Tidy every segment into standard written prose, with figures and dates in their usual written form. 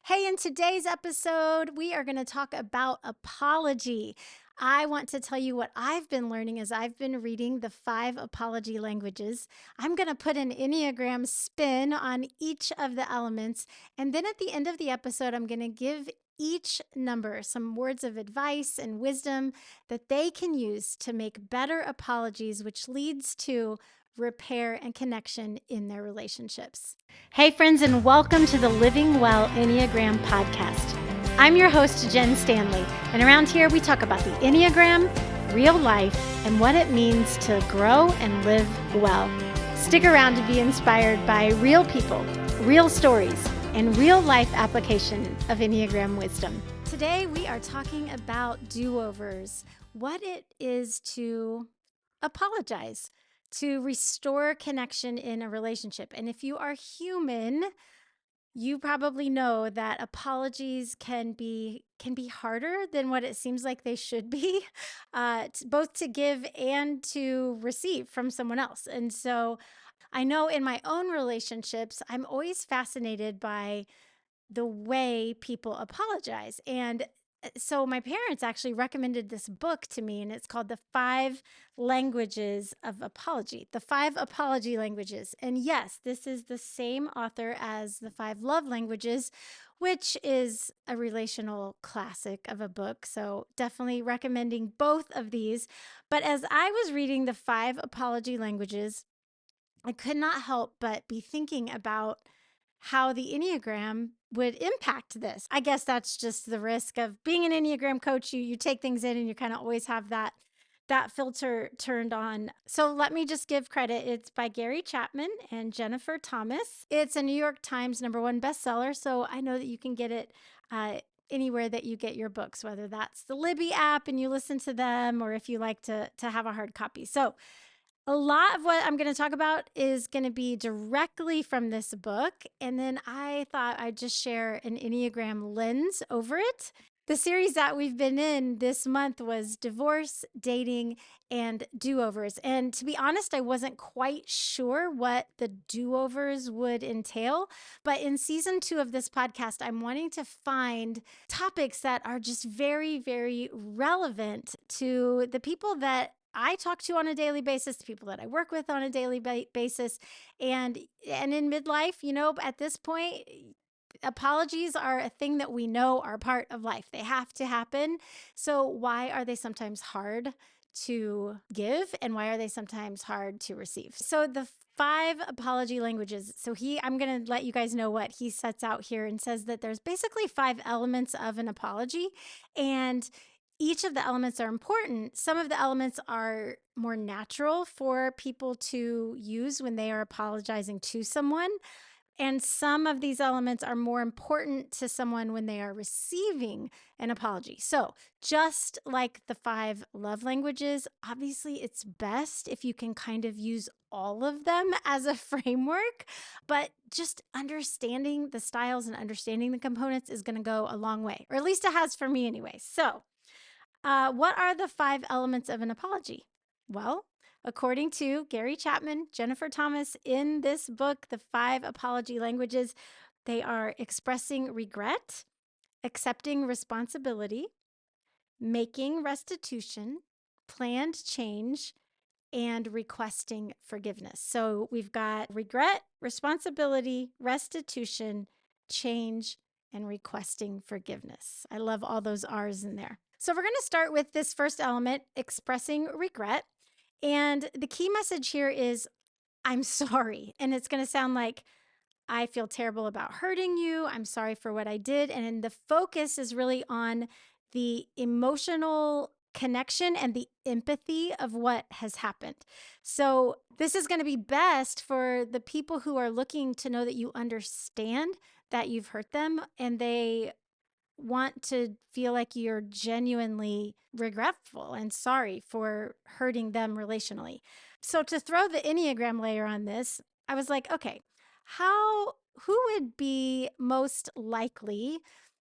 Hey, in today's episode, we are going to talk about apology. I want to tell you what I've been learning as I've been reading the 5 apology languages. I'm going to put an Enneagram spin on each of the elements. And then at the end of the episode, I'm going to give each number some words of advice and wisdom that they can use to make better apologies, which leads to repair and connection in their relationships. Hey, friends, and welcome to the Living Well Enneagram Podcast. I'm your host, Jen Stanley, and around here we talk about the Enneagram, real life, and what it means to grow and live well. Stick around to be inspired by real people, real stories, and real life application of Enneagram wisdom. Today we are talking about do-overs, what it is to apologize, to restore connection in a relationship. And if you are human, you probably know that apologies can be harder than what it seems like they should be, both to give and to receive from someone else. And so I know in my own relationships, I'm always fascinated by the way people apologize. And so my parents actually recommended this book to me, and it's called The 5 Languages of Apology, The 5 Apology Languages. And yes, this is the same author as The 5 Love Languages, which is a relational classic of a book. So definitely recommending both of these. But as I was reading The 5 Apology Languages, I could not help but be thinking about how the Enneagram would impact this. I guess that's just the risk of being an Enneagram coach. You take things in and you kind of always have that filter turned on. So let me just give credit. It's by Gary Chapman and Jennifer Thomas. It's a New York Times #1 bestseller, so I know that you can get it anywhere that you get your books, whether that's the Libby app and you listen to them, or if you like to have a hard copy. So a lot of what I'm going to talk about is going to be directly from this book. And then I thought I'd just share an Enneagram lens over it. The series that we've been in this month was divorce, dating, and do-overs. And to be honest, I wasn't quite sure what the do-overs would entail. But in season 2 of this podcast, I'm wanting to find topics that are just very, very relevant to the people that I talk to on a daily basis, the people that I work with on a daily basis. And in midlife, at this point, apologies are a thing that we know are part of life. They have to happen. So why are they sometimes hard to give, and why are they sometimes hard to receive? So the 5 apology languages. So I'm going to let you guys know what he sets out here, and says that there's basically 5 elements of an apology, and each of the elements are important. Some of the elements are more natural for people to use when they are apologizing to someone. And some of these elements are more important to someone when they are receiving an apology. So just like the 5 love languages, obviously it's best if you can kind of use all of them as a framework, but just understanding the styles and understanding the components is going to go a long way, or at least it has for me anyway. So what are the 5 elements of an apology? Well, according to Gary Chapman, Jennifer Thomas, in this book, The 5 Apology Languages, they are expressing regret, accepting responsibility, making restitution, planned change, and requesting forgiveness. So we've got regret, responsibility, restitution, change, and requesting forgiveness. I love all those R's in there. So we're going to start with this first element, expressing regret. And the key message here is, I'm sorry. And it's going to sound like, I feel terrible about hurting you. I'm sorry for what I did. And the focus is really on the emotional connection and the empathy of what has happened. So this is going to be best for the people who are looking to know that you understand that you've hurt them, and they want to feel like you're genuinely regretful and sorry for hurting them relationally. So to throw the Enneagram layer on this, I was like, okay, who would be most likely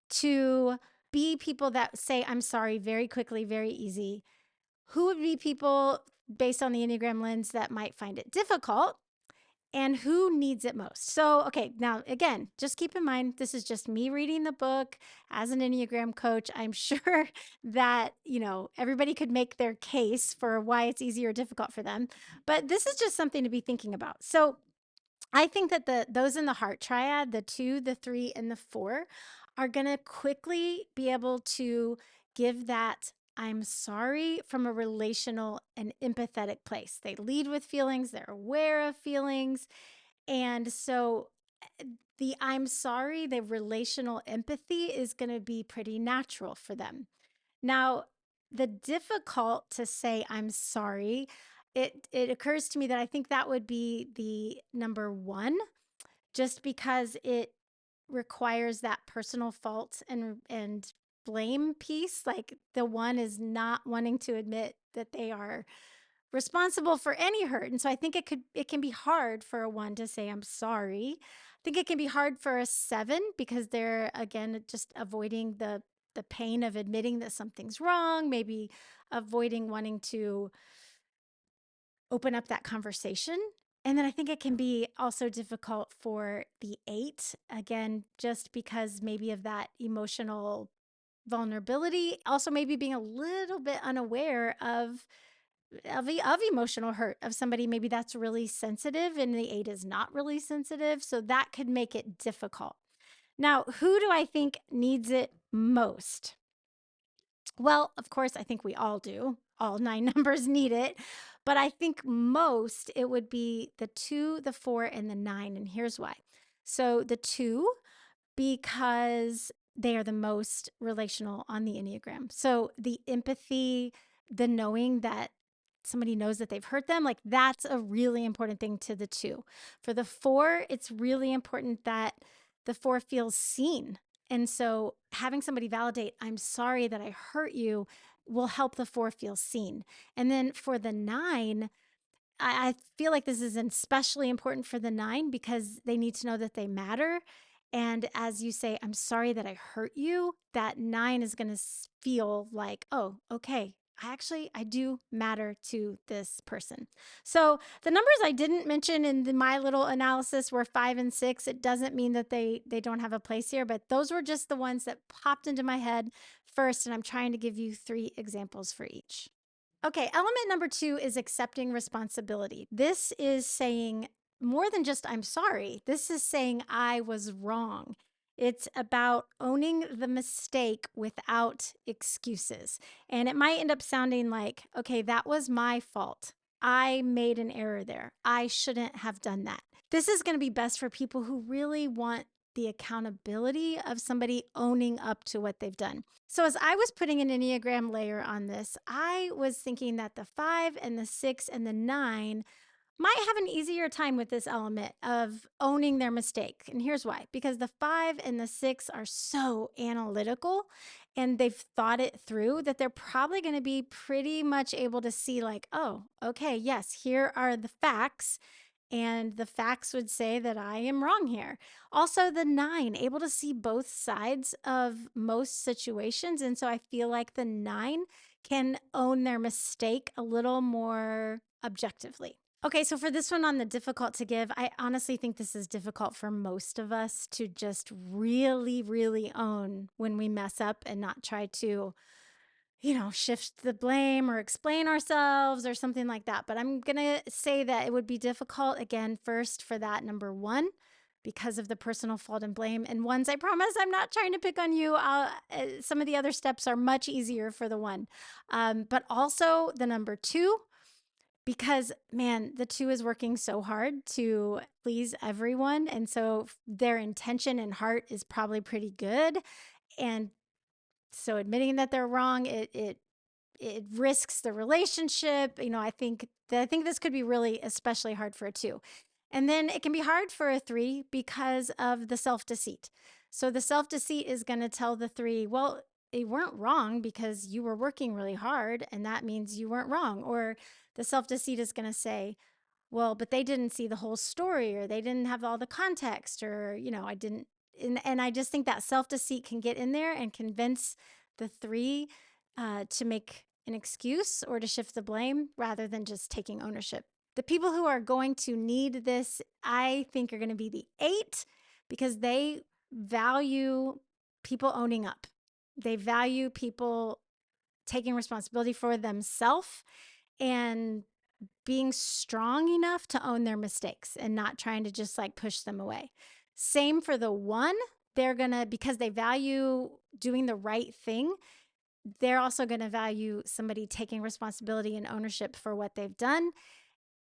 to be people that say I'm sorry very quickly, very easy? Who would be people based on the Enneagram lens that might find it difficult? and who needs it most. So, okay, now again, just keep in mind, this is just me reading the book as an Enneagram coach. I'm sure that, everybody could make their case for why it's easy or difficult for them, but this is just something to be thinking about. So, I think that those in the heart triad, the 2, the 3, and the 4, are going to quickly be able to give that I'm sorry from a relational and empathetic place. They lead with feelings, they're aware of feelings. And so the I'm sorry, the relational empathy is going to be pretty natural for them. Now, the difficult to say I'm sorry, it occurs to me that I think that would be the number 1, just because it requires that personal fault and blame piece. Like the one is not wanting to admit that they are responsible for any hurt. And so I think it can be hard for a 1 to say I'm sorry. I think it can be hard for a 7 because they're again just avoiding the pain of admitting that something's wrong, maybe avoiding wanting to open up that conversation. And then I think it can be also difficult for the 8, again, just because maybe of that emotional vulnerability, also maybe being a little bit unaware of emotional hurt of somebody maybe that's really sensitive and the 8 is not really sensitive. So that could make it difficult. Now, who do I think needs it most? Well, of course, I think we all do. All 9 numbers need it. But I think most it would be the 2, the 4, and the 9. And here's why. So the 2, because they are the most relational on the Enneagram. So the empathy, the knowing that somebody knows that they've hurt them, like that's a really important thing to the 2. For the 4, it's really important that the 4 feels seen. And so having somebody validate, I'm sorry that I hurt you, will help the 4 feel seen. And then for the 9, I feel like this is especially important for the 9 because they need to know that they matter. And as you say, I'm sorry that I hurt you, that 9 is going to feel like, oh, okay, I do matter to this person. So the numbers I didn't mention in my little analysis were 5 and 6. It doesn't mean that they don't have a place here, but those were just the ones that popped into my head first. And I'm trying to give you 3 examples for each. Okay, element number 2 is accepting responsibility. This is saying more than just I'm sorry. This is saying I was wrong. It's about owning the mistake without excuses. And it might end up sounding like, okay, that was my fault. I made an error there. I shouldn't have done that. This is going to be best for people who really want the accountability of somebody owning up to what they've done. So, as I was putting an Enneagram layer on this, I was thinking that the 5 and the 6 and the 9 might have an easier time with this element of owning their mistake. And here's why: because the 5 and the 6 are so analytical and they've thought it through that they're probably going to be pretty much able to see, like, oh, okay, yes, here are the facts. And the facts would say that I am wrong here. Also, the 9, able to see both sides of most situations. And so I feel like the 9 can own their mistake a little more objectively. Okay, so for this one on the difficult to give, I honestly think this is difficult for most of us to just really, really own when we mess up and not try to shift the blame or explain ourselves or something like that. But I'm going to say that it would be difficult, again, first for that number 1, because of the personal fault and blame. And ones, I promise I'm not trying to pick on you. Some of the other steps are much easier for the 1. But also the number 2, because man, the 2 is working so hard to please everyone. And so their intention and heart is probably pretty good. And so admitting that they're wrong, it risks the relationship. I think this could be really especially hard for a 2. And then it can be hard for a 3 because of the self-deceit. So the self-deceit is going to tell the 3, well, you weren't wrong because you were working really hard, and that means you weren't wrong. Or the self-deceit is going to say, well, but they didn't see the whole story, or they didn't have all the context, or, I didn't. And I just think that self-deceit can get in there and convince the 3 to make an excuse or to shift the blame rather than just taking ownership. The people who are going to need this, I think, are going to be the 8 because they value people owning up. They value people taking responsibility for themselves and being strong enough to own their mistakes and not trying to just like push them away. Same for the 1. They're going to, because they value doing the right thing, they're also going to value somebody taking responsibility and ownership for what they've done.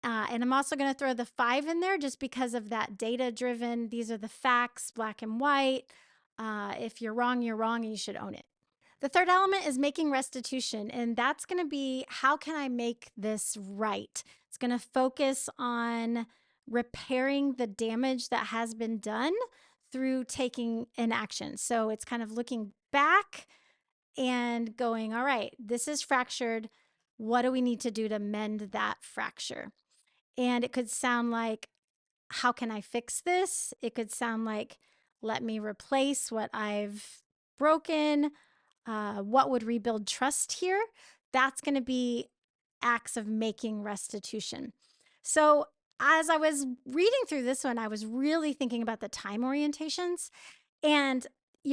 And I'm also going to throw the 5 in there just because of that data driven. These are the facts, black and white. If you're wrong, and you should own it. The third element is making restitution, and that's going to be, how can I make this right? It's going to focus on repairing the damage that has been done through taking an action. So it's kind of looking back and going, all right, this is fractured. What do we need to do to mend that fracture? And it could sound like, how can I fix this? It could sound like, let me replace what I've broken. What would rebuild trust here? That's going to be acts of making restitution. So, as I was reading through this one, I was really thinking about the time orientations. And,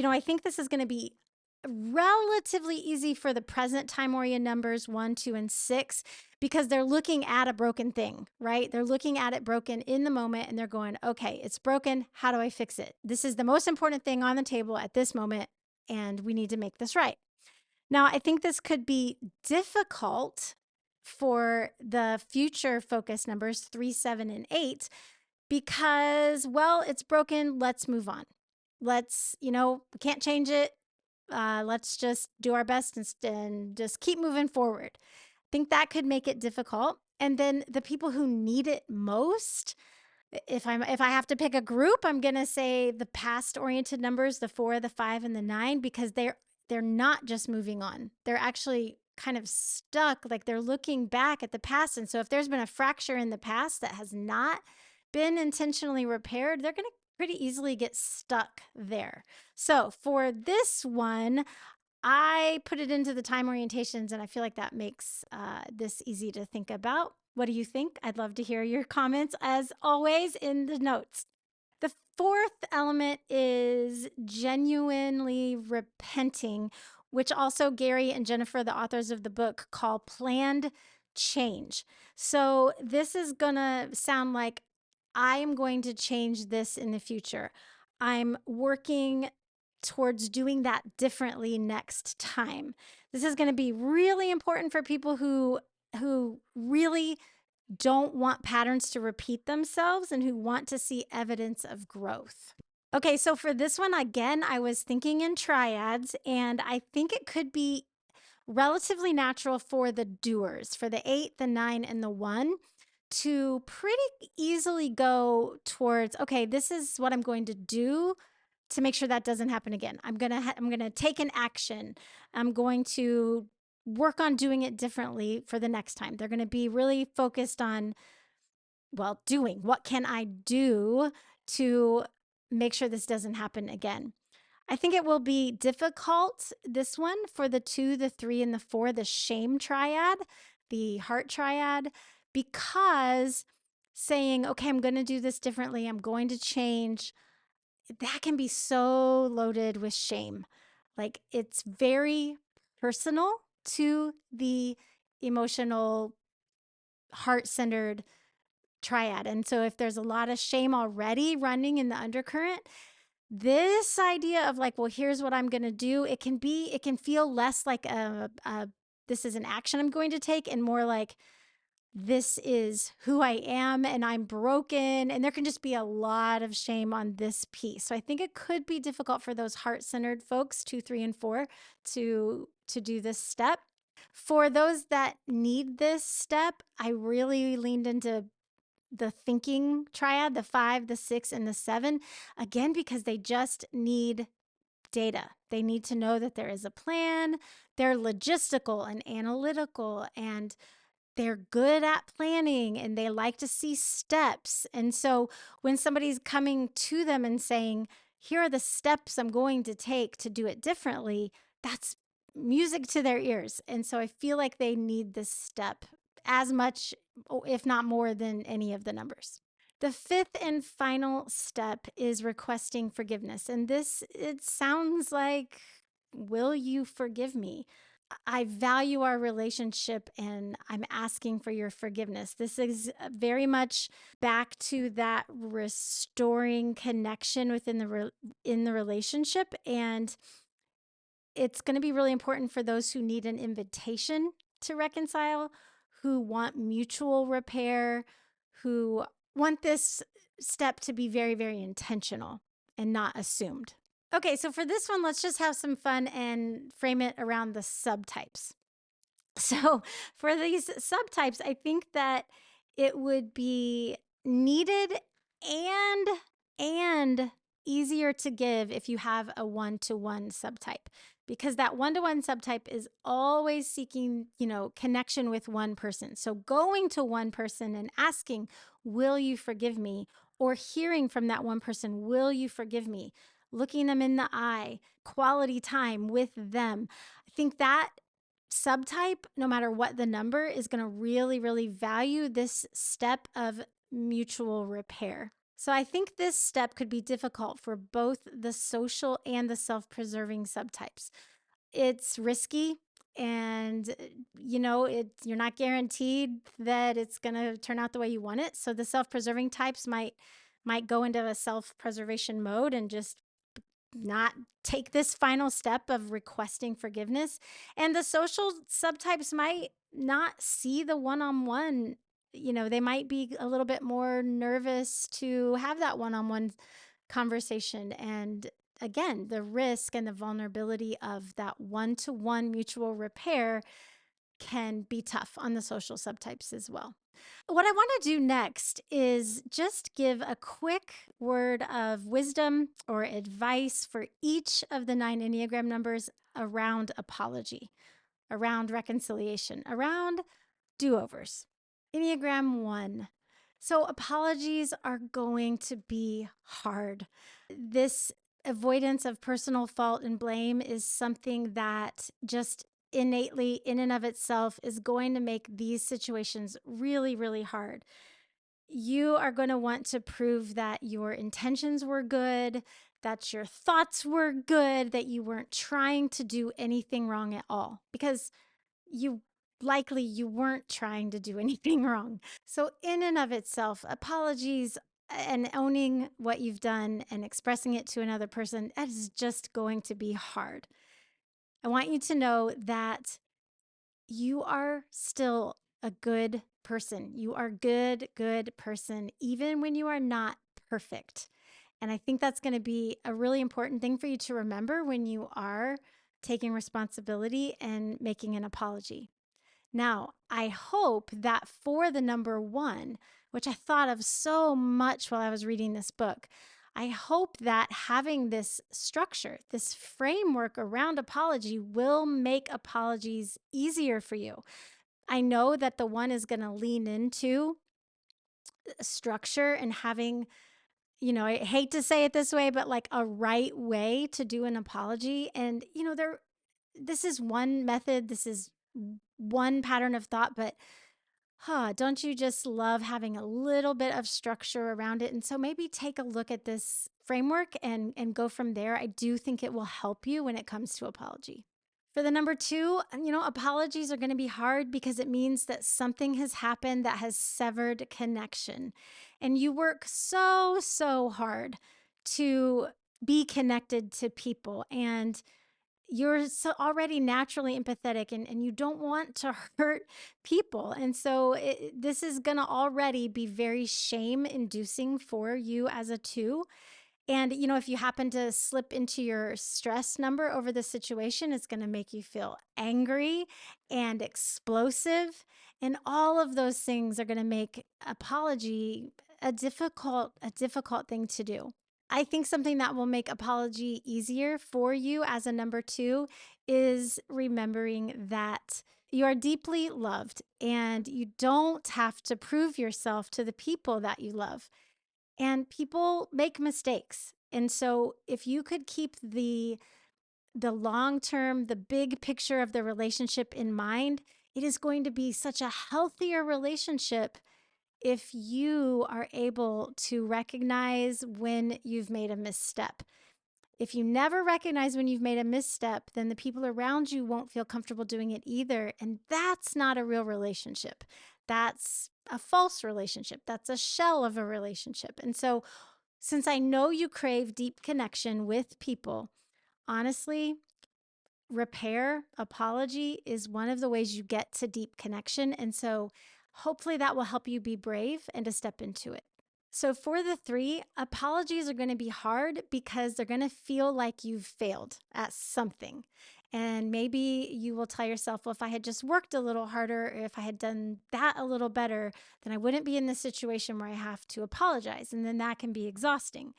I think this is going to be relatively easy for the present time orient numbers 1, 2, and 6 because they're looking at a broken thing, right? They're looking at it broken in the moment and they're going, okay, it's broken. How do I fix it? This is the most important thing on the table at this moment, and we need to make this right. Now, I think this could be difficult for the future focus numbers 3, 7, and 8 because, well, it's broken. Let's move on. We can't change it. Let's just do our best and just keep moving forward. I think that could make it difficult. And then the people who need it most, if I have to pick a group, I'm gonna say the past oriented numbers, the 4, the 5, and the 9, because they're not just moving on. They're actually kind of stuck, like they're looking back at the past. And so if there's been a fracture in the past that has not been intentionally repaired, they're gonna pretty easily get stuck there. So for this one, I put it into the time orientations, and I feel like that makes this easy to think about. What do you think? I'd love to hear your comments, as always, in the notes. The fourth element is genuinely repenting, which also Gary and Jennifer, the authors of the book, call planned change. So this is going to sound like, I am going to change this in the future. I'm working towards doing that differently next time. This is going to be really important for people who really don't want patterns to repeat themselves and who want to see evidence of growth. Okay, so for this one, again, I was thinking in triads, and I think it could be relatively natural for the doers, for the 8, the 9, and the 1, to pretty easily go towards, okay, this is what I'm going to do to make sure that doesn't happen again. I'm going to take an action. I'm going to work on doing it differently for the next time. They're going to be really focused on, well, doing. What can I do to make sure this doesn't happen again? I think it will be difficult, this one, for the 2, the 3, and the 4, the shame triad, the heart triad, because saying, okay, I'm going to do this differently, I'm going to change, that can be so loaded with shame. Like, it's very personal to the emotional, heart-centered triad. And so if there's a lot of shame already running in the undercurrent, this idea of like, well, here's what I'm going to do, it can feel less like this is an action I'm going to take, and more like, this is who I am and I'm broken. And there can just be a lot of shame on this piece. So I think it could be difficult for those heart-centered folks, 2, 3, and 4, to do this step. For those that need this step, I really leaned into the thinking triad, the 5, the 6, and the 7, again, because they just need data. They need to know that there is a plan. They're logistical and analytical, and they're good at planning, and they like to see steps. And so when somebody's coming to them and saying, here are the steps I'm going to take to do it differently, that's music to their ears. And so I feel like they need this step as much, if not more, than any of the numbers. The fifth and final step is requesting forgiveness. And this, it sounds like, will you forgive me? I value our relationship and I'm asking for your forgiveness. This is very much back to that restoring connection within in the relationship, and it's going to be really important for those who need an invitation to reconcile, who want mutual repair, who want this step to be very, very intentional and not assumed. Okay, so for this one, let's just have some fun and frame it around the subtypes. So for these subtypes, I think that it would be needed and and easier to give if you have a one-to-one subtype, because that one-to-one subtype is always seeking, connection with one person. So going to one person and asking, "Will you forgive me?" or hearing from that one person, "Will you forgive me?" Looking them in the eye, quality time with them. I think that subtype, no matter what the number, is going to really, really value this step of mutual repair. So I think this step could be difficult for both the social and the self-preserving subtypes. It's risky, and you're not guaranteed that it's going to turn out the way you want it. So the self-preserving types might go into a self-preservation mode and just not take this final step of requesting forgiveness. And the social subtypes might not see the one-on-one. They might be a little bit more nervous to have that one-on-one conversation. And again, the risk and the vulnerability of that one-to-one mutual repair can be tough on the social subtypes as well. What I want to do next is just give a quick word of wisdom or advice for each of the 9 Enneagram numbers around apology, around reconciliation, around do-overs. Enneagram 1. So apologies are going to be hard. This avoidance of personal fault and blame is something that just innately, in and of itself, is going to make these situations really, really hard. You are going to want to prove that your intentions were good, that your thoughts were good, that you weren't trying to do anything wrong at all, because you weren't trying to do anything wrong. So in and of itself, apologies and owning what you've done and expressing it to another person, that is just going to be hard. I want you to know that you are still a good person. You are good person, even when you are not perfect. And I think that's going to be a really important thing for you to remember when you are taking responsibility and making an apology. Now, I hope that for the number 1, which I thought of so much while I was reading this book, I hope that having this structure, this framework around apology will make apologies easier for you. I know that the 1 is going to lean into structure and having, I hate to say it this way, but like a right way to do an apology. And, this is one method, this is one pattern of thought, but don't you just love having a little bit of structure around it? And so maybe take a look at this framework and go from there. I do think it will help you when it comes to apology. For the number 2, apologies are going to be hard because it means that something has happened that has severed connection. And you work so, so hard to be connected to people, and you're so already naturally empathetic, and you don't want to hurt people. And so this is going to already be very shame inducing for you as a 2. And, if you happen to slip into your stress number over the situation, it's going to make you feel angry and explosive. And all of those things are going to make apology a difficult thing to do. I think something that will make apology easier for you as a number 2 is remembering that you are deeply loved and you don't have to prove yourself to the people that you love. And people make mistakes. And so if you could keep the long term, the big picture of the relationship in mind, it is going to be such a healthier relationship if you are able to recognize when you've made a misstep. If you never recognize when you've made a misstep, then the people around you won't feel comfortable doing it either. And that's not a real relationship. That's a false relationship. That's a shell of a relationship. And so, since I know you crave deep connection with people, honestly, repair, apology is one of the ways you get to deep connection. And so, hopefully, that will help you be brave and to step into it. So, for the three, apologies are going to be hard because they're going to feel like you've failed at something. And maybe you will tell yourself, well, if I had just worked a little harder, or if I had done that a little better, then I wouldn't be in this situation where I have to apologize. And then that can be exhausting.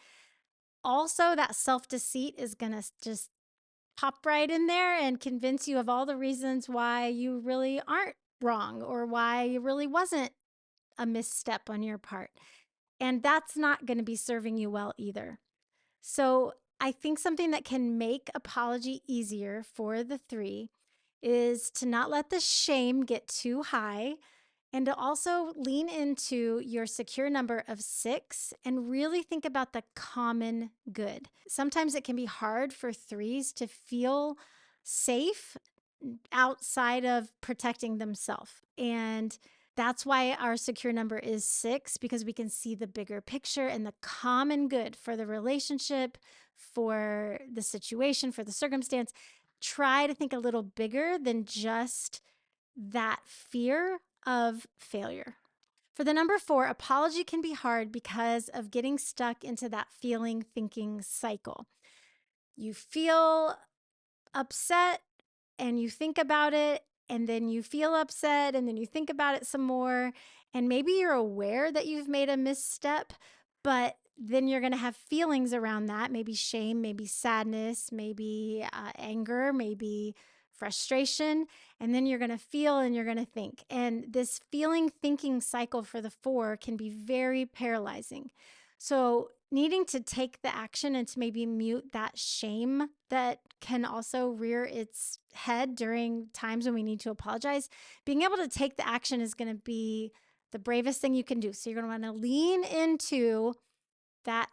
Also, that self deceit is going to just pop right in there and convince you of all the reasons why you really aren't wrong or why it really wasn't a misstep on your part. And that's not going to be serving you well either. So I think something that can make apology easier for the three is to not let the shame get too high and to also lean into your secure number of 6 and really think about the common good. Sometimes it can be hard for threes to feel safe outside of protecting themselves. And that's why our secure number is 6, because we can see the bigger picture and the common good for the relationship, for the situation, for the circumstance. Try to think a little bigger than just that fear of failure. For the number 4, apology can be hard because of getting stuck into that feeling thinking cycle. You feel upset and you think about it, and then you feel upset, and then you think about it some more. And maybe you're aware that you've made a misstep, but then you're going to have feelings around that, maybe shame, maybe sadness, maybe anger, maybe frustration. And then you're going to feel and you're going to think. And this feeling thinking cycle for the 4 can be very paralyzing. So, needing to take the action and to maybe mute that shame that can also rear its head during times when we need to apologize, being able to take the action is going to be the bravest thing you can do. So, you're going to want to lean into that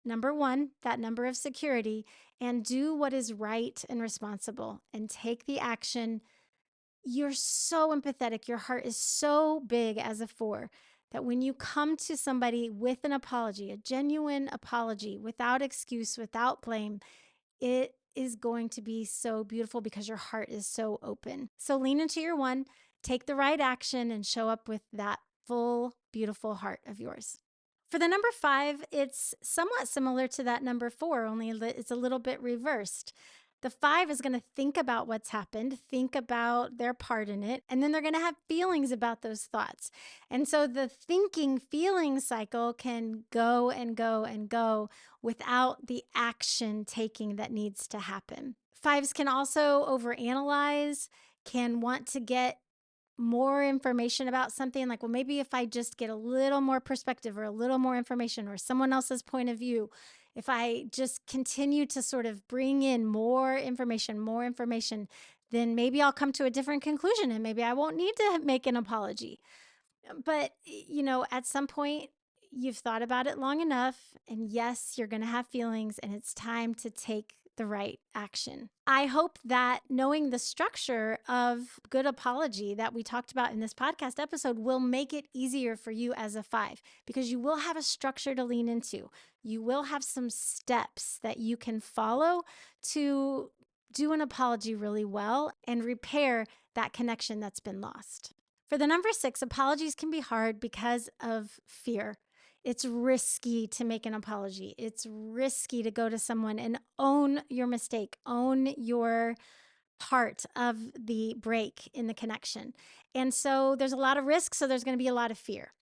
number 1, that number of security, and do what is right and responsible and take the action. You're so empathetic. Your heart is so big as a 4 that when you come to somebody with an apology, a genuine apology, without excuse, without blame, it is going to be so beautiful because your heart is so open. So lean into your 1, take the right action, and show up with that full, beautiful heart of yours. For the number 5, it's somewhat similar to that number 4, only it's a little bit reversed. The 5 is going to think about what's happened, think about their part in it, and then they're going to have feelings about those thoughts. And so the thinking feeling cycle can go and go and go without the action taking that needs to happen. 5s can also overanalyze, can want to get more information about something, like, well, maybe if I just get a little more perspective or a little more information or someone else's point of view, if I just continue to sort of bring in more information, then maybe I'll come to a different conclusion and maybe I won't need to make an apology. But, at some point, you've thought about it long enough, and yes, you're going to have feelings, and it's time to take the right action. I hope that knowing the structure of good apology that we talked about in this podcast episode will make it easier for you as a 5, because you will have a structure to lean into. You will have some steps that you can follow to do an apology really well and repair that connection that's been lost. For the number 6, apologies can be hard because of fear. It's risky to make an apology. It's risky to go to someone and own your mistake, own your part of the break in the connection. And so there's a lot of risk, so there's going to be a lot of fear.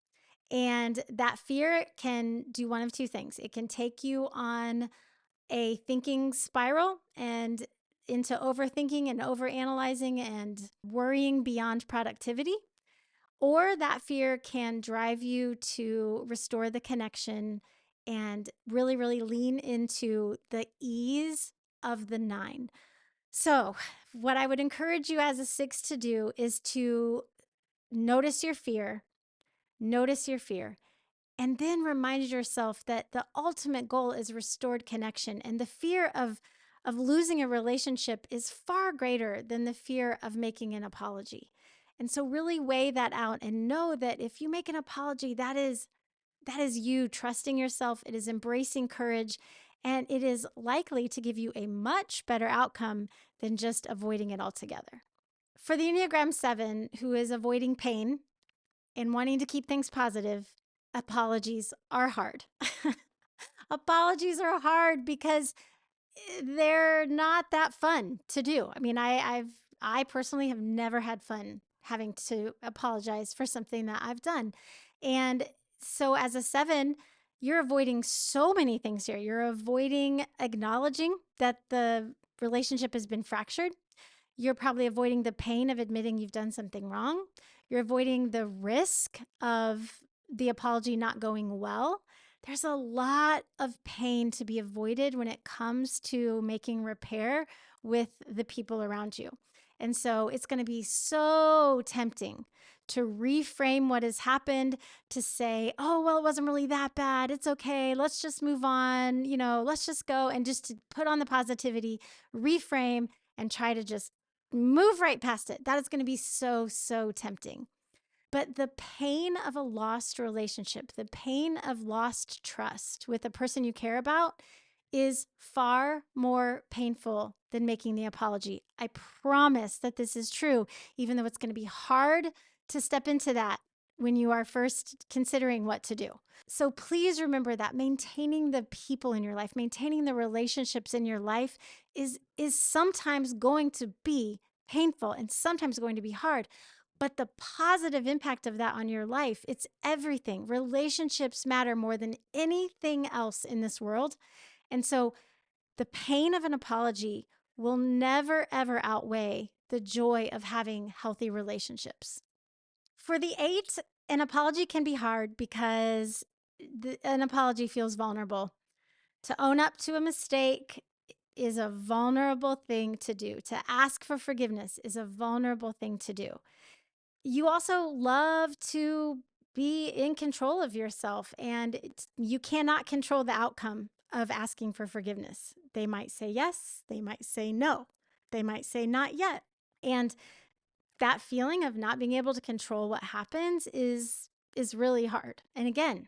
And that fear can do one of two things. It can take you on a thinking spiral and into overthinking and overanalyzing and worrying beyond productivity. Or that fear can drive you to restore the connection and really, really lean into the ease of the 9. So, what I would encourage you as a 6 to do is to notice your fear, notice your fear, and then remind yourself that the ultimate goal is restored connection. And the fear of losing a relationship is far greater than the fear of making an apology. And so really weigh that out and know that if you make an apology, that is you trusting yourself, it is embracing courage, and it is likely to give you a much better outcome than just avoiding it altogether. For the Enneagram 7, who is avoiding pain and wanting to keep things positive, apologies are hard. Apologies are hard because they're not that fun to do. I mean, I personally have never had fun having to apologize for something that I've done. And so as a 7, you're avoiding so many things here. You're avoiding acknowledging that the relationship has been fractured. You're probably avoiding the pain of admitting you've done something wrong. You're avoiding the risk of the apology not going well. There's a lot of pain to be avoided when it comes to making repair with the people around you. And so it's going to be so tempting to reframe what has happened, to say, oh, well, it wasn't really that bad. It's okay. Let's just move on. Let's just go, and just to put on the positivity, reframe, and try to just move right past it. That is going to be so, so tempting. But the pain of a lost relationship, the pain of lost trust with the person you care about is far more painful than making the apology. I promise that this is true, even though it's going to be hard to step into that when you are first considering what to do. So please remember that maintaining the people in your life, maintaining the relationships in your life is sometimes going to be painful and sometimes going to be hard. But the positive impact of that on your life, it's everything. Relationships matter more than anything else in this world. And so the pain of an apology will never, ever outweigh the joy of having healthy relationships. For the 8, an apology can be hard because an apology feels vulnerable. To own up to a mistake is a vulnerable thing to do. To ask for forgiveness is a vulnerable thing to do. You also love to be in control of yourself, and you cannot control the outcome of asking for forgiveness. They might say yes, they might say no, they might say not yet. And that feeling of not being able to control what happens is really hard. And again,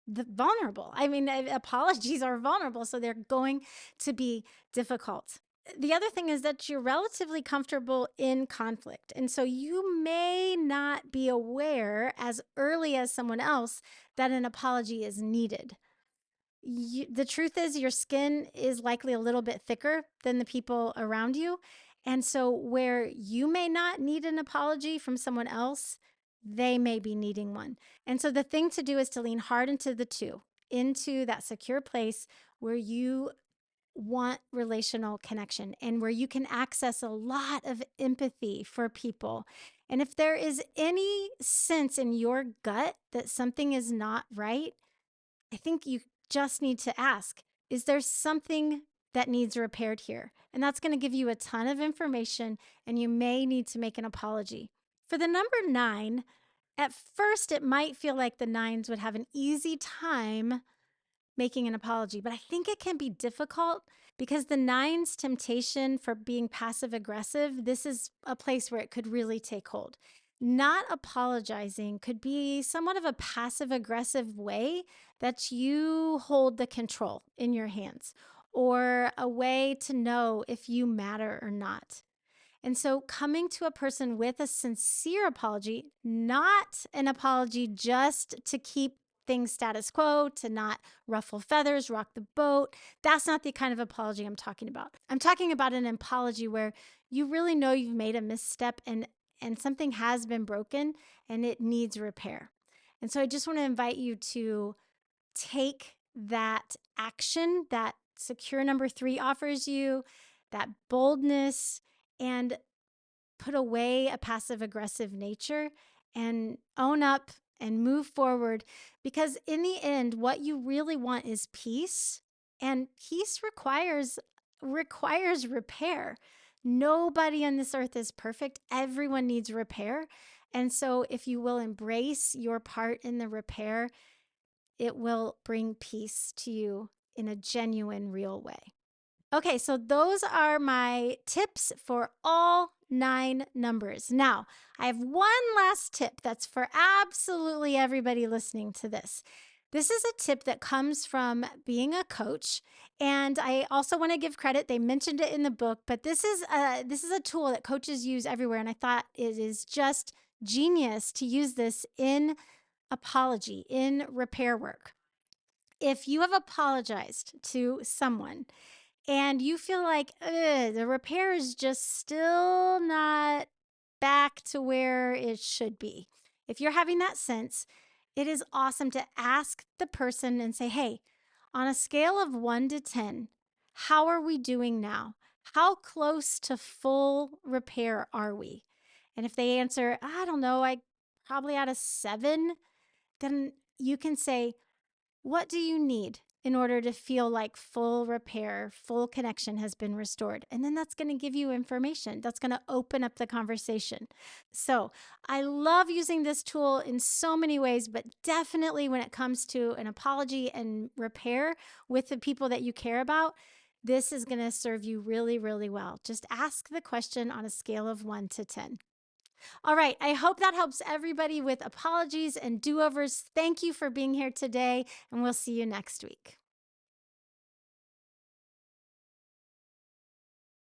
the vulnerable. I mean, apologies are vulnerable, so they're going to be difficult. The other thing is that you're relatively comfortable in conflict. And so you may not be aware as early as someone else that an apology is needed. The truth is, your skin is likely a little bit thicker than the people around you. And so, where you may not need an apology from someone else, they may be needing one. And so, the thing to do is to lean hard into the two, into that secure place where you want relational connection and where you can access a lot of empathy for people. And if there is any sense in your gut that something is not right, I think you just need to ask, is there something that needs repaired here? And that's going to give you a ton of information, and you may need to make an apology. For the number 9, at first it might feel like the 9s would have an easy time making an apology, but I think it can be difficult because the 9's temptation for being passive aggressive, this is a place where it could really take hold. Not apologizing could be somewhat of a passive aggressive way that you hold the control in your hands, or a way to know if you matter or not. And so coming to a person with a sincere apology, not an apology just to keep things status quo, to not ruffle feathers, rock the boat. That's not the kind of apology I'm talking about. I'm talking about an apology where you really know you've made a misstep, and something has been broken and it needs repair. And so I just want to invite you to take that action that secure number 3 offers you, that boldness, and put away a passive aggressive nature and own up and move forward. Because in the end, what you really want is peace. And peace requires requires repair. Nobody on this earth is perfect. Everyone needs repair. And so if you will embrace your part in the repair, it will bring peace to you in a genuine, real way. Okay, so those are my tips for all 9 numbers. Now, I have one last tip that's for absolutely everybody listening to this. This is a tip that comes from being a coach, and I also want to give credit. They mentioned it in the book, but this is a tool that coaches use everywhere, and I thought it is just genius to use this in apology, in repair work. If you have apologized to someone and you feel like the repair is just still not back to where it should be, if you're having that sense, it is awesome to ask the person and say, hey, on a scale of 1 to 10, how are we doing now? How close to full repair are we? And if they answer, I don't know, I probably at a 7, then you can say, what do you need in order to feel like full repair, full connection has been restored? And then that's going to give you information. That's going to open up the conversation. So I love using this tool in so many ways, but definitely when it comes to an apology and repair with the people that you care about, this is going to serve you really, really well. Just ask the question on a scale of 1 to 10. All right. I hope that helps everybody with apologies and do-overs. Thank you for being here today, and we'll see you next week.